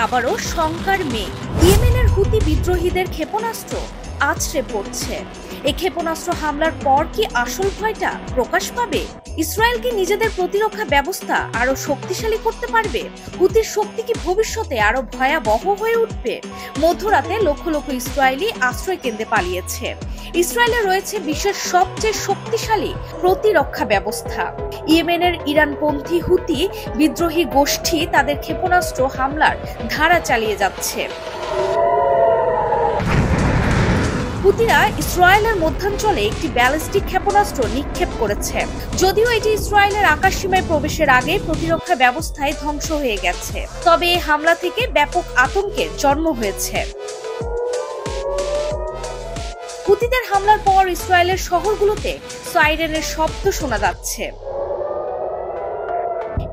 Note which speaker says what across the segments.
Speaker 1: আবারও শঙ্কার মেঘ। ইয়েমেনের হুতি বিদ্রোহীদের ক্ষেপণাস্ত্র আছড়ে পড়ছে। এই ক্ষেপণাস্ত্র হামলার পর কি আসল ভয়টা প্রকাশ পাবে? ইসরায়েল কি নিজেদের প্রতিরক্ষা ব্যবস্থা আরো শক্তিশালী করতে পারবে? হুতির শক্তি কি ভবিষ্যতে আরো ভয়াবহ হয়ে উঠবে? মধ্যরাতে লক্ষ লক্ষ ইসরায়েলি আশ্রয় কেন্দ্রে পালিয়েছে। ইসরায়েলে রয়েছে বিশ্বের সবচেয়ে শক্তিশালী প্রতিরক্ষা ব্যবস্থা। ইয়েমেনের ইরানপন্থী হুতি বিদ্রোহী গোষ্ঠী তাদের ক্ষেপণাস্ত্র হামলার ধারা চালিয়ে যাচ্ছে। হুতিরা ইসরায়েলের মধ্যাঞ্চলে একটি ব্যালিস্টিক ক্ষেপণাস্ত্র নিক্ষেপ করেছে। যদিও এটি ইসরায়েলের আকাশসীমায় প্রবেশের আগে প্রতিরক্ষা ব্যবস্থায় ধ্বংস হয়ে গেছে, তবে এই হামলা থেকে ব্যাপক আতঙ্কের জন্ম হয়েছে। হুতিদের হামলার পর ইসরায়েলের শহরগুলোতে সাইরেনের শব্দ শোনা যাচ্ছে।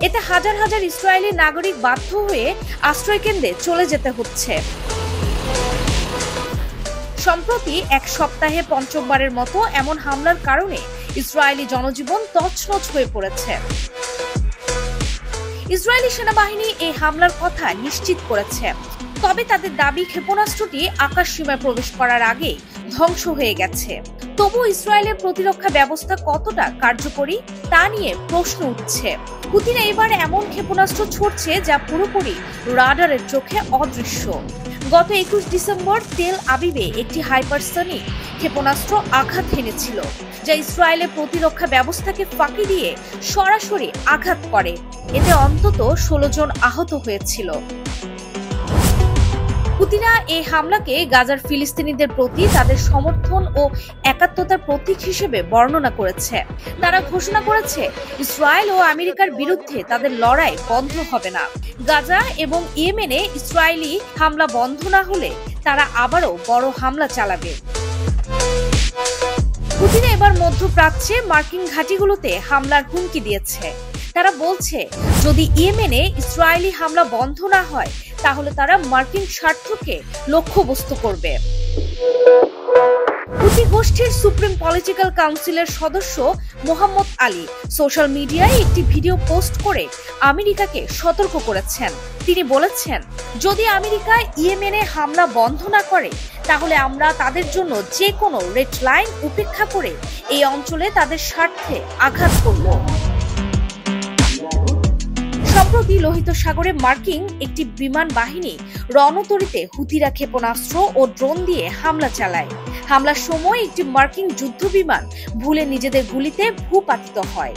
Speaker 1: এতে হাজার হাজার ইসরায়েলি নাগরিক বাধ্য হয়ে আশ্রয়কেন্দ্রে চলে যেতে হচ্ছে। সম্প্রতি এক সপ্তাহে পঞ্চমবারের মতো এমন হামলার কারণে ইসরায়েলি জনজীবন তছনছ হয়ে পড়েছে। ইসরায়েলি সেনাবাহিনী এই হামলার কথা নিশ্চিত করেছে, তবে তাদের দাবি ক্ষেপণাস্ত্রটি আকাশসীমায় প্রবেশ করার আগে ধ্বংস হয়ে গেছে। তবু ইসরায়েলের প্রতিরক্ষা ব্যবস্থা কতটা কার্যকরী তা নিয়ে প্রশ্ন উঠছে। পুতিন এবার এমন ক্ষেপণাস্ত্র ছড়ছে যা পুরোপুরি রাডারের চোখে অদৃশ্য। গত 21 ডিসেম্বর তেল আবিবে একটি হাইপারসনিক ক্ষেপণাস্ত্র আঘাত হেনেছিল, যা ইসরায়েলের প্রতিরক্ষা ব্যবস্থাকে ফাঁকি দিয়ে সরাসরি আঘাত করে। এতে অন্তত 16 জন আহত হয়েছিল। হুতিরা এই হামলাকে গাজার ফিলিস্তিনিদের প্রতি তাদের সমর্থন ও একাত্মতার প্রতীক হিসেবে বর্ণনা করেছে। তারা ঘোষণা করেছে ইসরায়েল ও আমেরিকার বিরুদ্ধে তাদের লড়াই বন্ধ হবে না। গাজা এবং ইয়েমেনে ইসরায়েলি হামলা বন্ধ না হলে তারা আবারও বড় হামলা চালাবে। হুতিরা এবার মধ্যপ্রাচ্যে মার্কিন ঘাঁটিগুলোতে হামলার হুমকি দিয়েছে। তারা বলছে যদি ইয়েমেনে ইসরায়েলি হামলা বন্ধ না হয় তাহলে তারা মার্কিন স্বার্থকে লক্ষ্যবস্তু করবে। হুতি গোষ্ঠীর সুপ্রিম পলিটিক্যাল কাউন্সিলের সদস্য মোহাম্মদ আলী সোশ্যাল মিডিয়ায় একটি ভিডিও পোস্ট করে আমেরিকাকে সতর্ক করেছেন। তিনি বলেছেন, যদি আমেরিকা ইয়েমেনে হামলা বন্ধ না করে তাহলে আমরা তাদের জন্য যে কোনো রেড লাইন উপেক্ষা করে এই অঞ্চলে তাদের স্বার্থে আঘাত করব। সম্প্রতি লোহিত সাগরে মার্কিন একটি বিমান বাহিনী রণতরীতে হুতিরা ক্ষেপণাস্ত্র ও ড্রোন দিয়ে হামলা চালায়। হামলার সময় একটি মার্কিন যুদ্ধ বিমান ভুলে নিজেদের গুলিতে ভূপাতিত হয়।